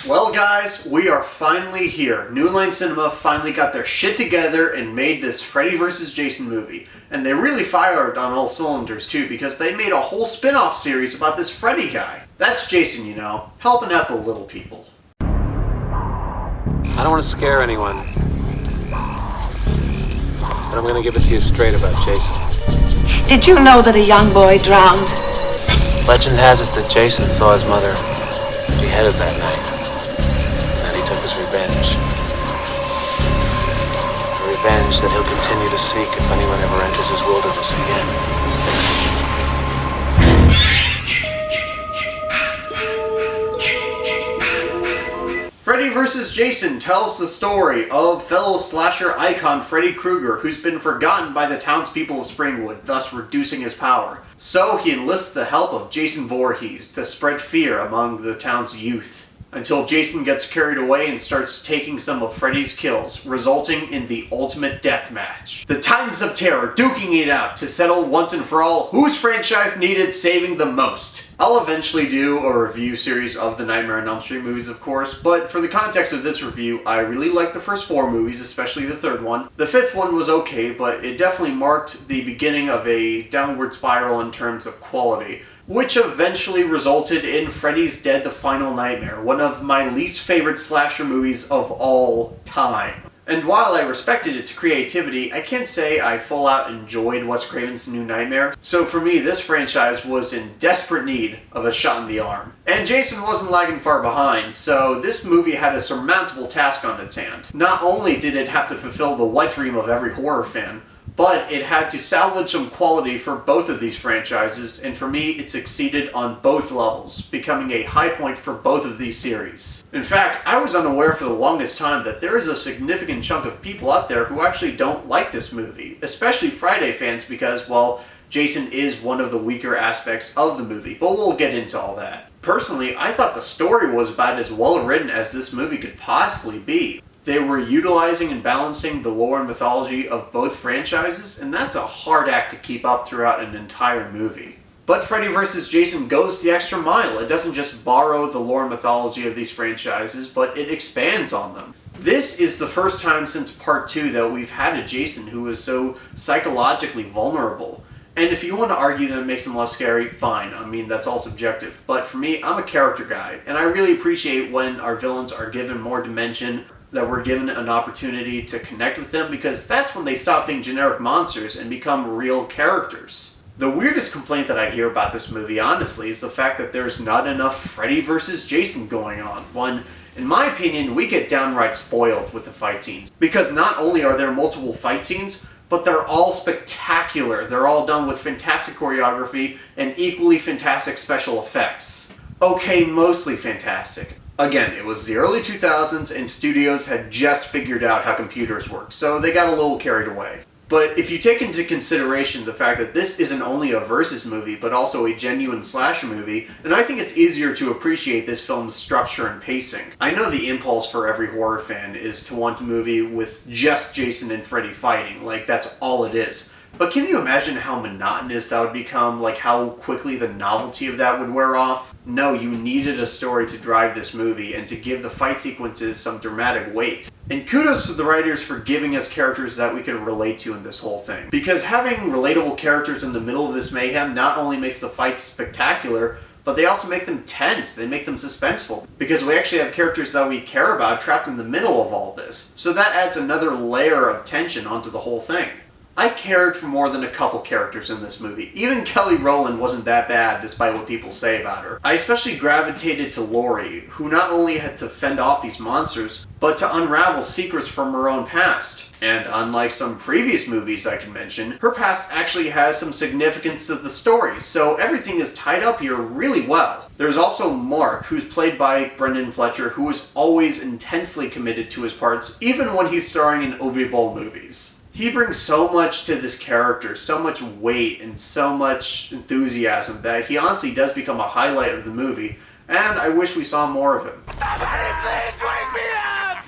Well guys, we are finally here. New Line Cinema finally got their shit together and made this Freddy vs. Jason movie. And they really fired on all cylinders too, because they made a whole spin-off series about this Freddy guy. That's Jason, you know, helping out the little people. I don't want to scare anyone, but I'm going to give it to you straight about Jason. Did you know that a young boy drowned? Legend has it that Jason saw his mother beheaded that night, and he took his revenge. A revenge that he'll continue to seek if anyone ever enters his wilderness again. Freddy vs. Jason tells the story of fellow slasher icon Freddy Krueger, who's been forgotten by the townspeople of Springwood, thus reducing his power. So he enlists the help of Jason Voorhees to spread fear among the town's youth, until Jason gets carried away and starts taking some of Freddy's kills, resulting in the ultimate death match. The Titans of Terror duking it out to settle once and for all whose franchise needed saving the most. I'll eventually do a review series of the Nightmare on Elm Street movies, of course, but for the context of this review, I really liked the first 4 movies, especially the third one. The 5th one was okay, but it definitely marked the beginning of a downward spiral in terms of quality, which eventually resulted in Freddy's Dead: The Final Nightmare, one of my least favorite slasher movies of all time. And while I respected its creativity, I can't say I full out enjoyed Wes Craven's New Nightmare, so for me this franchise was in desperate need of a shot in the arm. And Jason wasn't lagging far behind, so this movie had a surmountable task on its hand. Not only did it have to fulfill the wet dream of every horror fan, but it had to salvage some quality for both of these franchises, and for me it succeeded on both levels, becoming a high point for both of these series. In fact, I was unaware for the longest time that there is a significant chunk of people out there who actually don't like this movie, especially Friday fans because, well, Jason is one of the weaker aspects of the movie, but we'll get into all that. Personally, I thought the story was about as well written as this movie could possibly be. They were utilizing and balancing the lore and mythology of both franchises, and that's a hard act to keep up throughout an entire movie. But Freddy vs. Jason goes the extra mile. It doesn't just borrow the lore and mythology of these franchises, but it expands on them. This is the first time since Part 2 that we've had a Jason who is so psychologically vulnerable. And if you want to argue that it makes him less scary, fine. I mean, that's all subjective. But for me, I'm a character guy, and I really appreciate when our villains are given more dimension, that we're given an opportunity to connect with them, because that's when they stop being generic monsters and become real characters. The weirdest complaint that I hear about this movie, honestly, is the fact that there's not enough Freddy vs. Jason going on. One, in my opinion, we get downright spoiled with the fight scenes, because not only are there multiple fight scenes, but they're all spectacular. They're all done with fantastic choreography and equally fantastic special effects. Okay, mostly fantastic. Again, it was the early 2000s and studios had just figured out how computers work, so they got a little carried away. But if you take into consideration the fact that this isn't only a versus movie, but also a genuine slasher movie, then I think it's easier to appreciate this film's structure and pacing. I know the impulse for every horror fan is to want a movie with just Jason and Freddy fighting, like that's all it is. But can you imagine how monotonous that would become, like how quickly the novelty of that would wear off? No, you needed a story to drive this movie and to give the fight sequences some dramatic weight. And kudos to the writers for giving us characters that we could relate to in this whole thing. Because having relatable characters in the middle of this mayhem not only makes the fights spectacular, but they also make them tense, they make them suspenseful. Because we actually have characters that we care about trapped in the middle of all this. So that adds another layer of tension onto the whole thing. I cared for more than a couple characters in this movie. Even Kelly Rowland wasn't that bad, despite what people say about her. I especially gravitated to Laurie, who not only had to fend off these monsters, but to unravel secrets from her own past. And unlike some previous movies I can mention, her past actually has some significance to the story, so everything is tied up here really well. There's also Mark, who's played by Brendan Fletcher, who is always intensely committed to his parts, even when he's starring in Ove Boll movies. He brings so much to this character, so much weight and so much enthusiasm that he honestly does become a highlight of the movie, and I wish we saw more of him. Somebody please wake me up!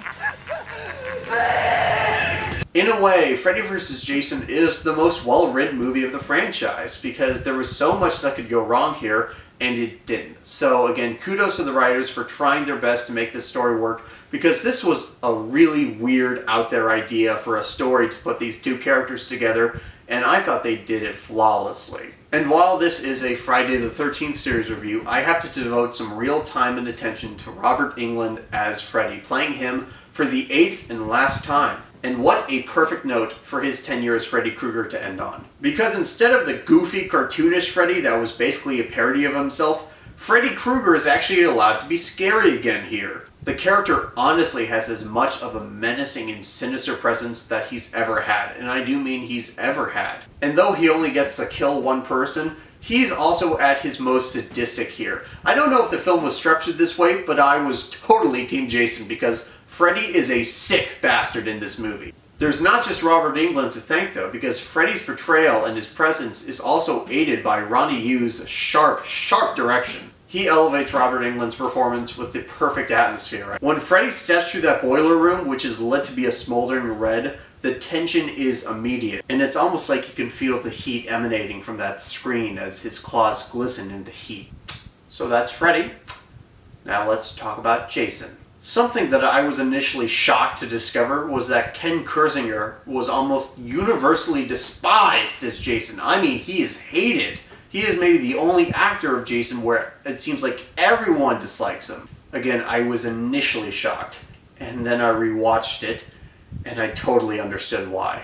Please! In a way, Freddy vs. Jason is the most well-written movie of the franchise, because there was so much that could go wrong here, and it didn't. So again, kudos to the writers for trying their best to make this story work, because this was a really weird, out there idea for a story to put these two characters together, and I thought they did it flawlessly. And while this is a Friday the 13th series review, I have to devote some real time and attention to Robert Englund as Freddy, playing him for the 8th and last time. And what a perfect note for his tenure as Freddy Krueger to end on. Because instead of the goofy, cartoonish Freddy that was basically a parody of himself, Freddy Krueger is actually allowed to be scary again here. The character honestly has as much of a menacing and sinister presence that he's ever had, and I do mean he's ever had. And though he only gets to kill one person, he's also at his most sadistic here. I don't know if the film was structured this way, but I was totally Team Jason, because Freddy is a sick bastard in this movie. There's not just Robert Englund to thank though, because Freddy's portrayal and his presence is also aided by Ronnie Yu's sharp direction. He elevates Robert Englund's performance with the perfect atmosphere. When Freddy steps through that boiler room, which is lit to be a smoldering red, the tension is immediate, and it's almost like you can feel the heat emanating from that screen as his claws glisten in the heat. So that's Freddy. Now let's talk about Jason. Something that I was initially shocked to discover was that Ken Kirzinger was almost universally despised as Jason. I mean, he is hated. He is maybe the only actor of Jason where it seems like everyone dislikes him. Again, I was initially shocked, and then I rewatched it, and I totally understood why.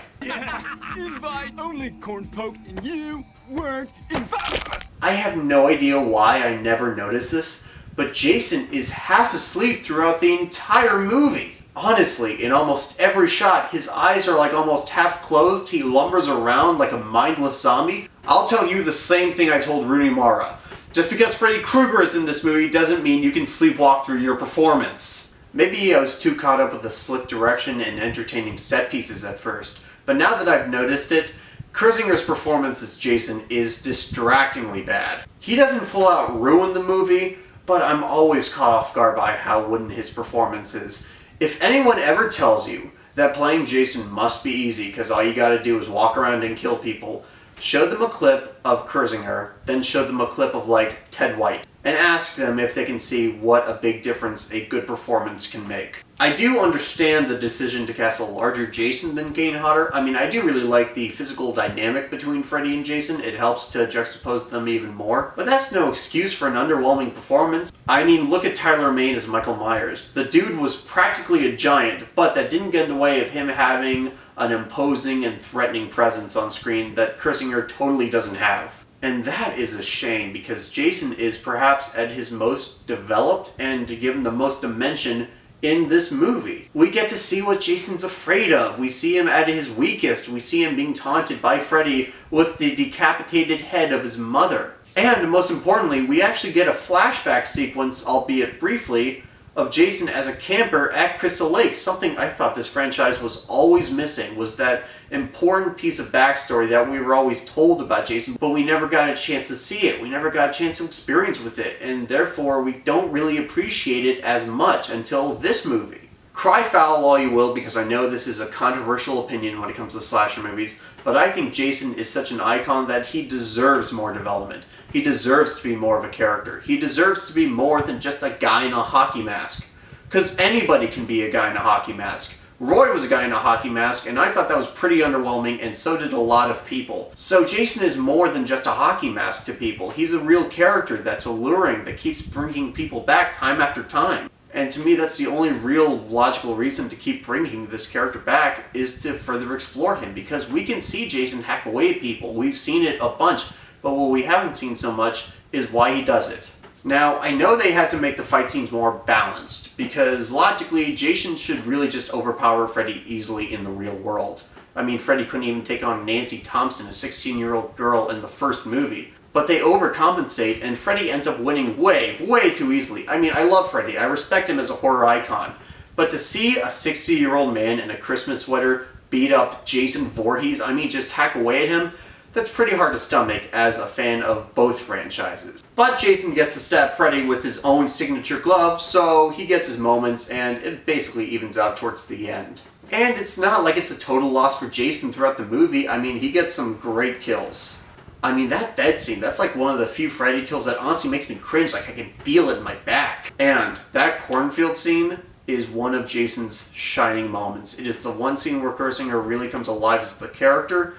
Invite only corn poke, and you weren't invited. I have no idea why I never noticed this, but Jason is half asleep throughout the entire movie. Honestly, in almost every shot, his eyes are like almost half closed. He lumbers around like a mindless zombie. I'll tell you the same thing I told Rooney Mara. Just because Freddy Krueger is in this movie doesn't mean you can sleepwalk through your performance. Maybe I was too caught up with the slick direction and entertaining set pieces at first, but now that I've noticed it, Kirzinger's performance as Jason is distractingly bad. He doesn't full out ruin the movie, but I'm always caught off guard by how wooden his performance is. If anyone ever tells you that playing Jason must be easy because all you gotta do is walk around and kill people, show them a clip of Kirzinger, then show them a clip of like Ted White, and ask them if they can see what a big difference a good performance can make. I do understand the decision to cast a larger Jason than Kane Hodder. I mean, I do really like the physical dynamic between Freddy and Jason. It helps to juxtapose them even more. But that's no excuse for an underwhelming performance. I mean, look at Tyler Mane as Michael Myers. The dude was practically a giant, but that didn't get in the way of him having an imposing and threatening presence on screen that Kirzinger totally doesn't have. And that is a shame, because Jason is perhaps at his most developed and given the most dimension in this movie. We get to see what Jason's afraid of. We see him at his weakest. We see him being taunted by Freddy with the decapitated head of his mother. And most importantly, we actually get a flashback sequence, albeit briefly, of Jason as a camper at Crystal Lake. Something I thought this franchise was always missing was that important piece of backstory that we were always told about Jason, but we never got a chance to see it. We never got a chance to experience with it, and therefore we don't really appreciate it as much until this movie. Cry foul all you will, because I know this is a controversial opinion when it comes to slasher movies, but I think Jason is such an icon that he deserves more development. He deserves to be more of a character. He deserves to be more than just a guy in a hockey mask. Because anybody can be a guy in a hockey mask. Roy was a guy in a hockey mask, and I thought that was pretty underwhelming, and so did a lot of people. So Jason is more than just a hockey mask to people. He's a real character that's alluring, that keeps bringing people back time after time. And to me, that's the only real logical reason to keep bringing this character back, is to further explore him. Because we can see Jason hack away at people. We've seen it a bunch, but what we haven't seen so much is why he does it. Now, I know they had to make the fight scenes more balanced, because logically, Jason should really just overpower Freddy easily in the real world. I mean, Freddy couldn't even take on Nancy Thompson, a 16-year-old girl, in the first movie. But they overcompensate, and Freddy ends up winning way too easily. I mean, I love Freddy. I respect him as a horror icon. But to see a 60-year-old man in a Christmas sweater beat up Jason Voorhees, I mean, just hack away at him, that's pretty hard to stomach as a fan of both franchises. But Jason gets to stab Freddy with his own signature glove, so he gets his moments, and it basically evens out towards the end. And it's not like it's a total loss for Jason throughout the movie. I mean, he gets some great kills. I mean, that bed scene, that's like one of the few Freddy kills that honestly makes me cringe, like I can feel it in my back. And that cornfield scene is one of Jason's shining moments. It is the one scene where Kursinger really comes alive as the character.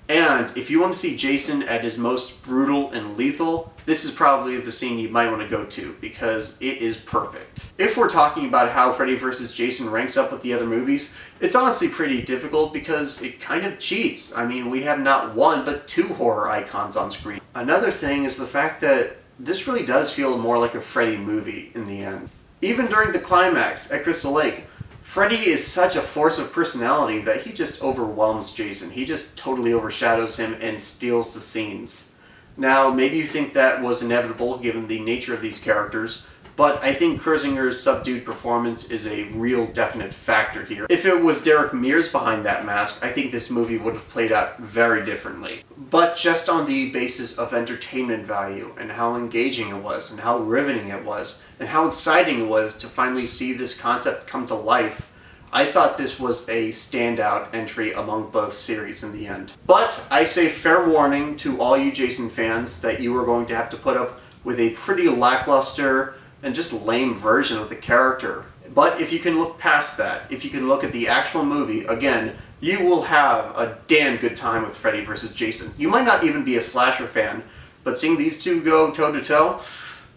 And if you want to see Jason at his most brutal and lethal, this is probably the scene you might want to go to, because it is perfect. If we're talking about how Freddy vs. Jason ranks up with the other movies, it's honestly pretty difficult because it kind of cheats. I mean, we have not one, but two horror icons on screen. Another thing is the fact that this really does feel more like a Freddy movie in the end. Even during the climax at Crystal Lake, Freddy is such a force of personality that he just overwhelms Jason. He just totally overshadows him and steals the scenes. Now, maybe you think that was inevitable given the nature of these characters, but I think Kursinger's subdued performance is a real definite factor here. If it was Derek Mears behind that mask, I think this movie would have played out very differently. But just on the basis of entertainment value, and how engaging it was, and how riveting it was, and how exciting it was to finally see this concept come to life, I thought this was a standout entry among both series in the end. But I say fair warning to all you Jason fans that you are going to have to put up with a pretty lackluster and just lame version of the character. But if you can look past that, if you can look at the actual movie, again, you will have a damn good time with Freddy vs. Jason. You might not even be a slasher fan, but seeing these two go toe-to-toe,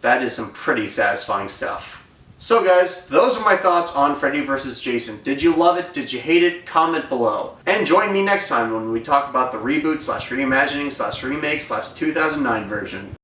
that is some pretty satisfying stuff. So guys, those are my thoughts on Freddy vs. Jason. Did you love it? Did you hate it? Comment below. And join me next time when we talk about the reboot / reimagining / remake / 2009 version.